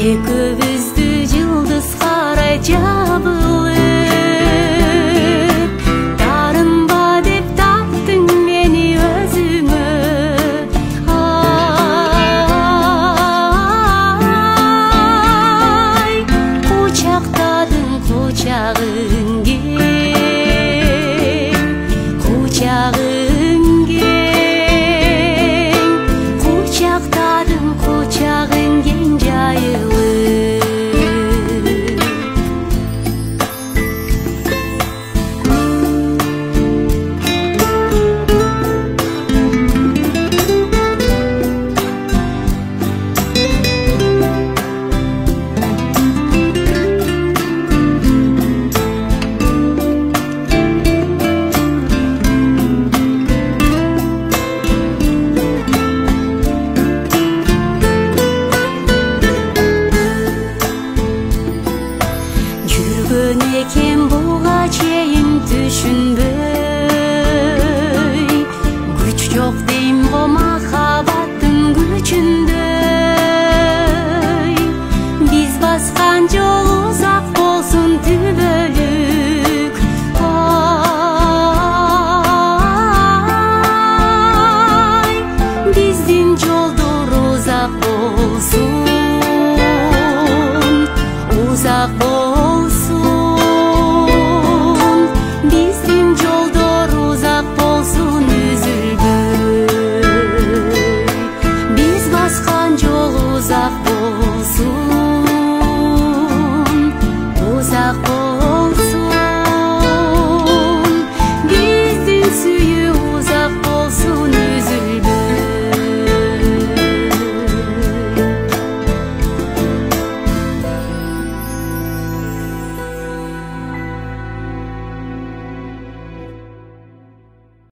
Ekibizdi yıldız qaray jabılıp, darınba dep taptың meni özüңө. Ay, kucaqtadың kucağın keng, kucağın keng, kucaqtadың kucağın keng jayılıp. Жүргөн экен буга чейин түшүнбөй, күч жок дейм го махабаттын күчүндөй. Биз баскан жол узак болсун түбөлүк. Ай, биздин жолдор узак болсун, узак болсун.